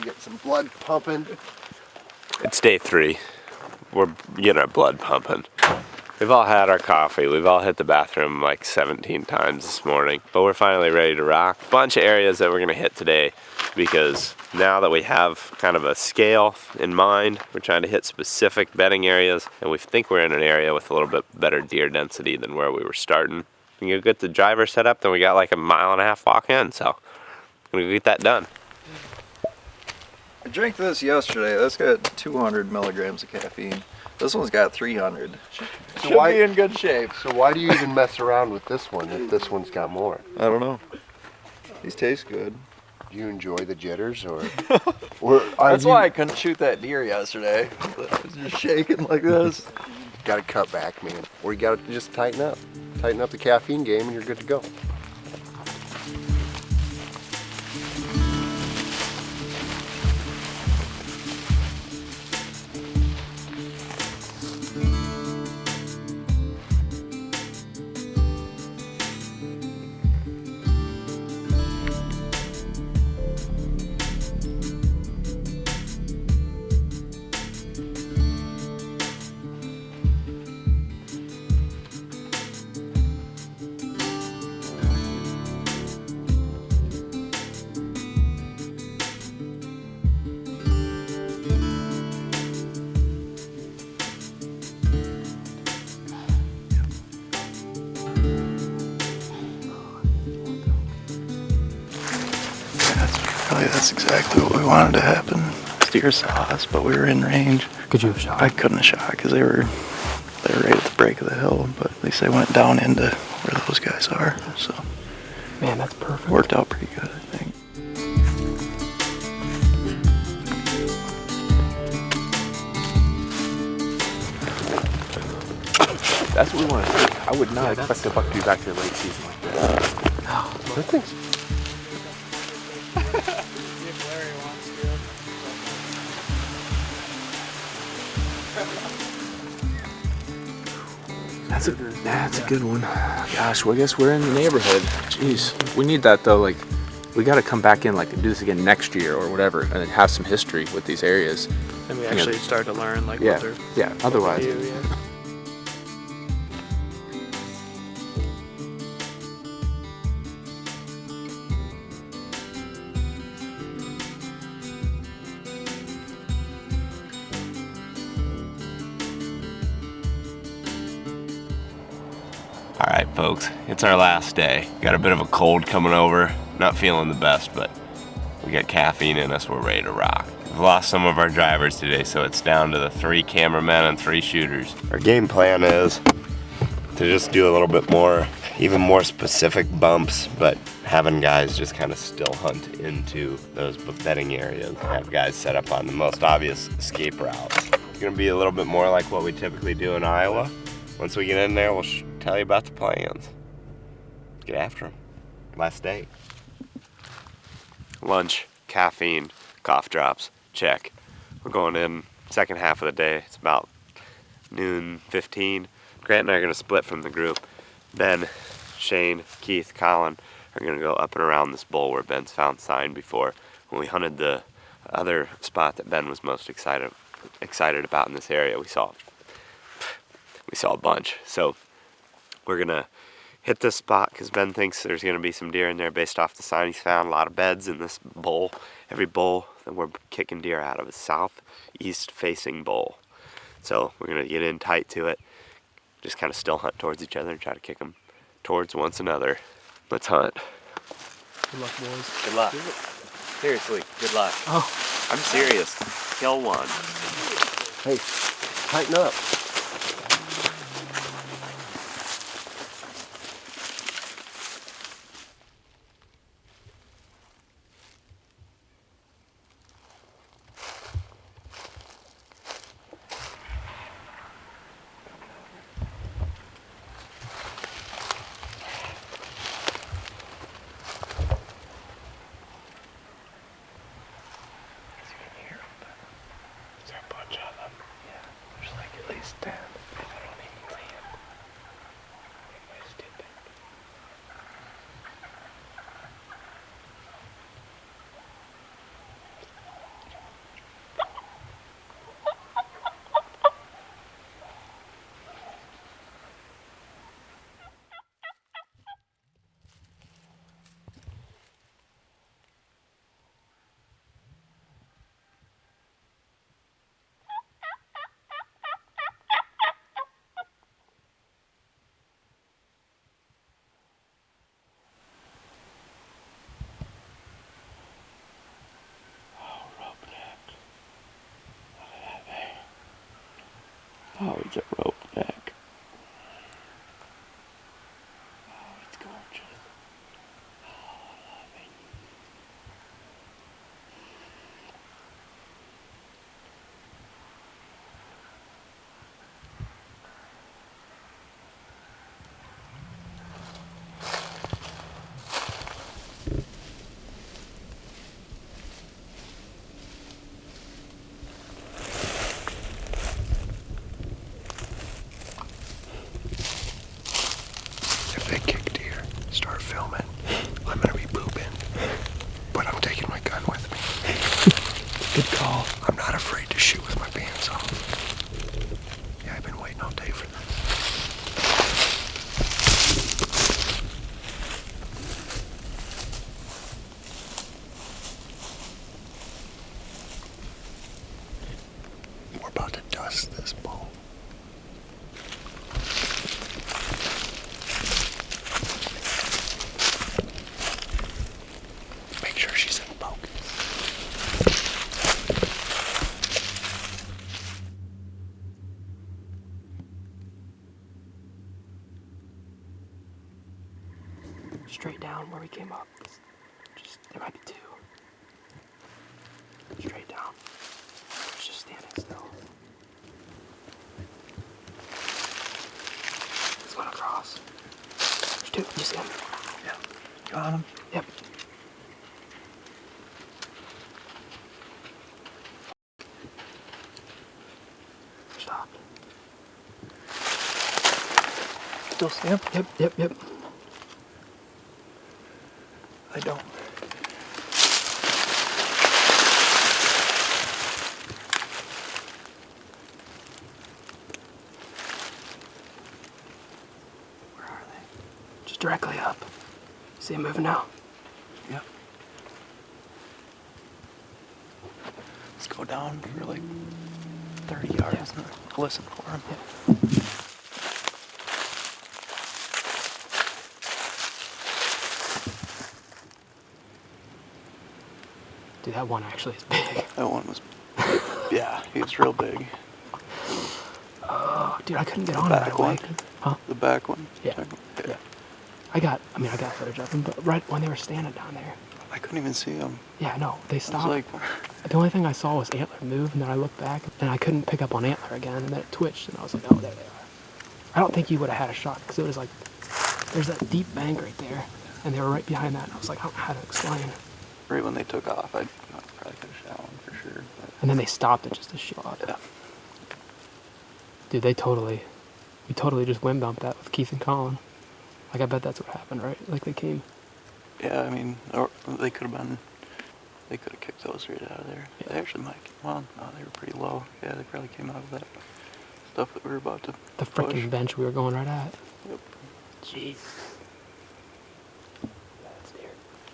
get some blood pumping. It's day 3. We're getting our blood pumping. We've all had our coffee. We've all hit the bathroom like 17 times this morning. But we're finally ready to rock. A bunch of areas that we're going to hit today because now that we have kind of a scale in mind, we're trying to hit specific bedding areas, and we think we're in an area with a little bit better deer density than where we were starting. We can get the driver set up, then we got like a 1.5 mile walk in, so I'm going to get that done. I drank this yesterday. That's got 200 milligrams of caffeine. This one's got 300. Should be in good shape. So why do you even mess around with this one if this one's got more? I don't know. These taste good. Do you enjoy the jitters or That's why I couldn't shoot that deer yesterday. I was just shaking like this. Got to cut back, man. Or you got to just tighten up. Tighten up the caffeine game and you're good to go. That's exactly what we wanted to happen. Steer saw us, but we were in range. Could you have shot? I couldn't have shot because they were right at the break of the hill, but at least they went down into where those guys are. So, man, that's perfect. Worked out pretty good, I think. That's what we want to see. I would not expect the buck to be back here late season like this. I think so. That's a good one. Gosh, well, I guess we're in the neighborhood. Jeez, we need that though. Like, we got to come back in, like, and do this again next year or whatever, and then have some history with these areas. And we actually start to learn, like, yeah, what they're. Yeah. Otherwise. What they do, yeah. All right, folks, it's our last day. Got a bit of a cold coming over. Not feeling the best, but we got caffeine in us. We're ready to rock. We've lost some of our drivers today, so it's down to the 3 cameramen and 3 shooters. Our game plan is to just do a little bit more, even more specific bumps, but having guys just kind of still hunt into those bedding areas. Have guys set up on the most obvious escape routes. It's gonna be a little bit more like what we typically do in Iowa. Once we get in there, we'll tell you about the plans. Get after them. Last day. Lunch, caffeine, cough drops, check. We're going in second half of the day. It's about noon 15. Grant and I are going to split from the group. Ben, Shane, Keith, Colin are going to go up and around this bowl where Ben's found sign before. When we hunted the other spot that Ben was most excited about in this area, we saw a bunch. So we're gonna hit this spot because Ben thinks there's gonna be some deer in there based off the sign he's found. A lot of beds in this bowl. Every bowl that we're kicking deer out of is southeast facing bowl. So we're gonna get in tight to it, just kind of still hunt towards each other and try to kick them towards one another. Let's hunt. Good luck, boys. Good luck. Seriously, good luck. Oh. I'm serious. Kill one. Hey, tighten up. At least Howard's that rope back. Oh, it's gorgeous. Oh, I love it. If they kick deer, start filming. I'm gonna be pooping, but I'm taking my gun with me. Good call. I'm not afraid to shoot with my pants off. Yeah, I've been waiting all day for this. We're about to dust this bull. Make sure she's in focus. Straight down where we came up. Just there might be two. Straight down. It's just standing still. It's going across. There's two. You see him? Yeah. Got him. Yep. Stop. Still see him? Yep. I don't. Where are they? Just directly up. See him moving now? Yep. Let's go down for like 30 yards and listen for him. Dude, that one actually is big. That one was, yeah, he was real big. Oh, dude, I couldn't get on it Back right away. one? Huh? The back one? Yeah. Yeah. I got footage of them, but right when they were standing down there. I couldn't even see him. Yeah, no, they I was stopped. like, The only thing I saw was Antler move, and then I looked back, and I couldn't pick up on Antler again, and then it twitched, and I was like, oh, there they are. I don't think you would have had a shot, because it was like, there's that deep bank right there, and they were right behind that, and I was like, I don't know how to explain. right when they took off, I probably could have shot one for sure. But And then they stopped at just a shot. yeah. Dude, we totally just wind bumped that with Keith and Colin. Like, I bet that's what happened, right? Like, they came. Yeah, I mean, or they could have kicked those right out of there. Yeah. They actually might, well, no, they were pretty low. Yeah, they probably came out of that stuff that we were about to The push. frickin' bench we were going right at. Yep. Jeez.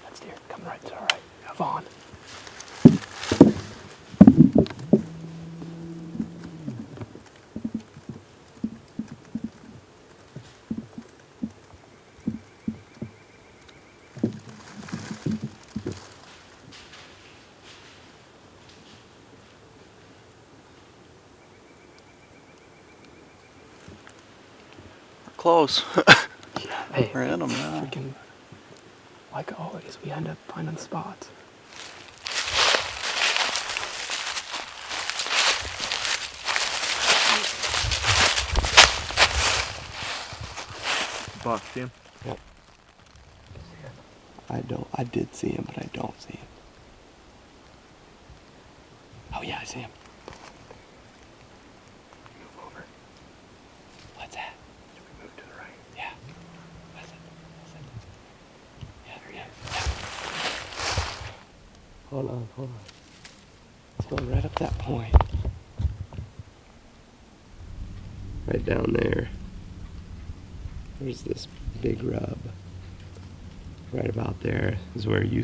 That's deer. Coming right to our right. Vaughn. We're close. Hey, We're in them now. freaking, like always, we end up finding spots. Buck, see him? I did see him, but I don't see him. Oh yeah, I see him. Move over. What's that? Should we move to the right? Yeah. Listen. Yeah. Hold on. Let's go right up that point. Right down there. There's this big rub. Right about there is where you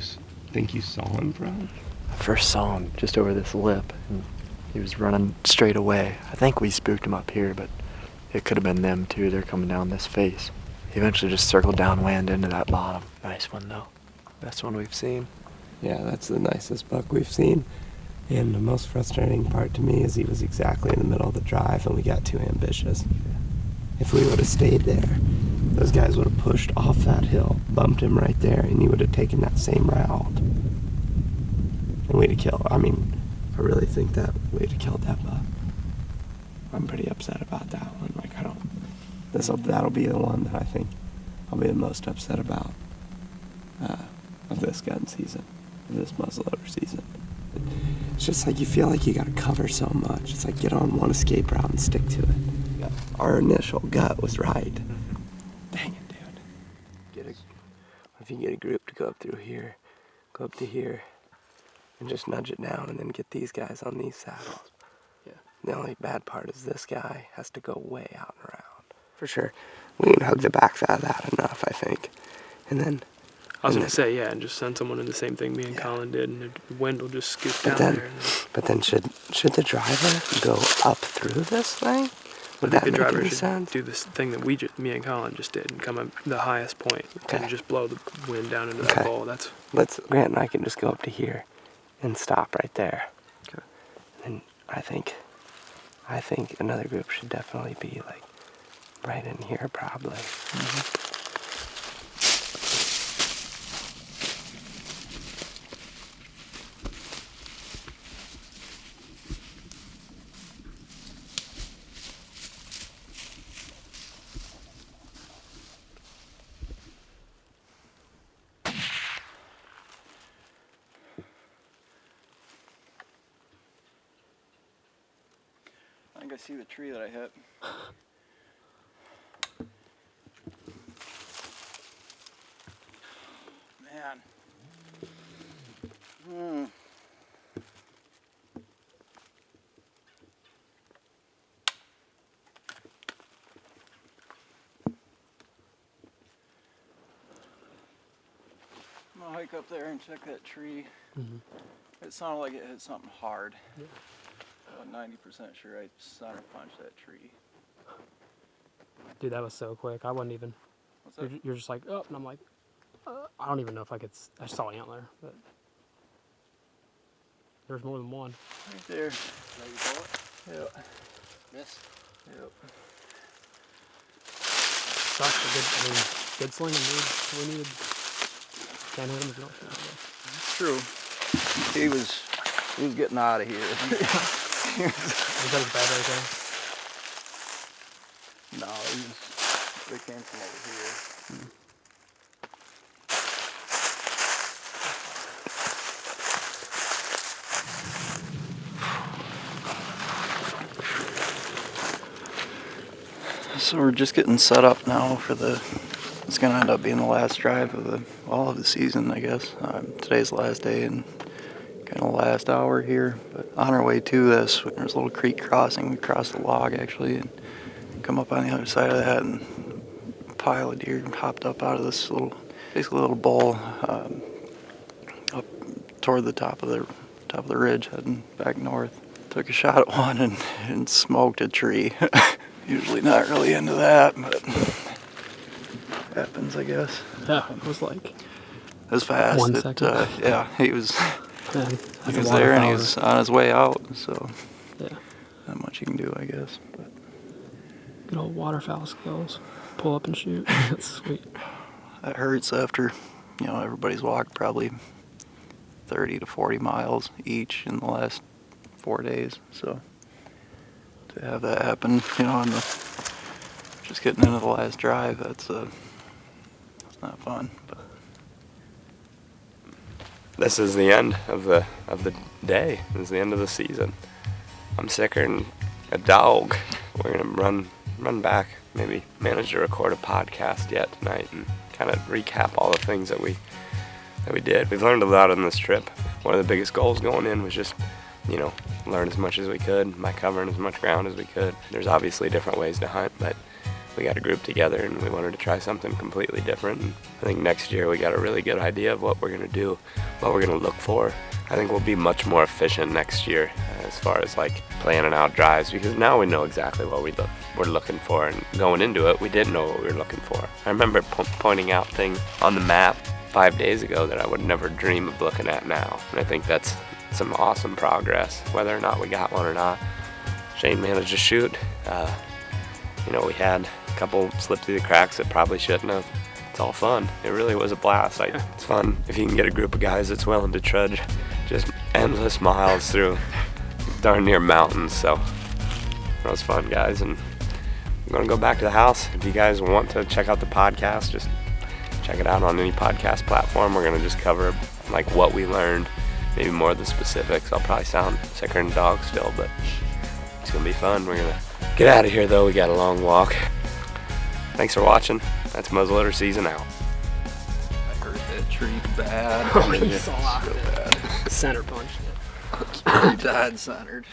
think you saw him from. I first saw him just over this lip, and he was running straight away. I think we spooked him up here, but it could have been them too. They're coming down this face. He eventually just circled downwind into that bottom. Nice one though. Best one we've seen. Yeah, that's the nicest buck we've seen. And the most frustrating part to me is he was exactly in the middle of the drive and we got too ambitious. If we would have stayed there, those guys would have pushed off that hill, bumped him right there, and he would have taken that same route. And we'd have killed. I mean, I really think that we'd have killed that buck. I'm pretty upset about that one. Like, that'll be the one that I think I'll be the most upset about of this gun season, of this muzzleloader season. It's just like you feel like you gotta cover so much. It's like get on one escape route and stick to it. Yeah. Our initial gut was right. Dang it, dude. What if you get a group to go up through here, go up to here, and just nudge it down and then get these guys on these saddles? Yeah. The only bad part is this guy has to go way out and around. For sure. We can hug the back of that enough, I think. And then... I was going to say, yeah, and just send someone in the same thing me and Colin did, and the wind will just scoop down there. But then should the driver go up through this thing? Would that the make driver any should sense? do this thing that me and Colin just did, and come up the highest point, and just blow the wind down into that bowl. Grant and I can just go up to here and stop right there. Okay. And I think another group should definitely be like right in here, probably. Mm-hmm. I think I see the tree that I hit. Man. I'm gonna hike up there and check that tree. Mm-hmm. It sounded like it hit something hard. Yeah. I'm 90% sure I center punched that tree. Dude, that was so quick. I wasn't even. What's that? You're just like, oh, and I'm like, I don't even know if I could. I saw antler, but there's more than one. Right there. There you go. Yep. Missed. Yep. Sucks. Good sling and we needed. Can't hit him if you don't shoot him. That's true. He was getting out of here. Was that his bad right there? No, they came from over here. So we're just getting set up now for it's going to end up being the last drive of all of the season, I guess. Today's the last day and kind of last hour here. But on our way to this, there's a little creek crossing. We crossed the log actually and come up on the other side of that, and a pile of deer hopped up out of this basically little bowl up toward the top of the ridge, heading back north. Took a shot at one and smoked a tree. Usually not really into that, but happens, I guess. Yeah, it was like. It was fast. 1 second. Yeah, he was Man, he was there and he was on his way out, so yeah, not much you can do, I guess. But good old waterfowl skills. Pull up and shoot. That's sweet. that hurts after, everybody's walked probably 30 to 40 miles each in the last 4 days, so to have that happen, just getting into the last drive, that's not fun. But This is the end of the day. This is the end of the season. I'm sicker than a dog. We're gonna run back, maybe manage to record a podcast yet tonight and kind of recap all the things that we did. We've learned a lot on this trip. One of the biggest goals going in was just, learn as much as we could by covering as much ground as we could. There's obviously different ways to hunt, but we got a group together and we wanted to try something completely different. And I think next year we got a really good idea of what we're gonna do, what we're gonna look for. I think we'll be much more efficient next year as far as like planning out drives, because now we know exactly what we're looking for, and going into it we didn't know what we were looking for. I remember pointing out things on the map 5 days ago that I would never dream of looking at now, and I think that's some awesome progress, whether or not we got one or not. Shane managed to shoot. You know, we had a couple slip through the cracks that probably shouldn't have. It's all fun. It really was a blast. It's fun if you can get a group of guys that's willing to trudge just endless miles through darn near mountains. So that was fun, guys. And I'm gonna go back to the house. If you guys want to check out the podcast, just check it out on any podcast platform. We're gonna just cover like what we learned, maybe more of the specifics. I'll probably sound sicker than a dog still, but it's gonna be fun. We're gonna get out of here though. We got a long walk. Thanks for watching. That's Muzzleloader season out. I hurt that tree bad. Oh, he saw it. Center punched it. Dead centered.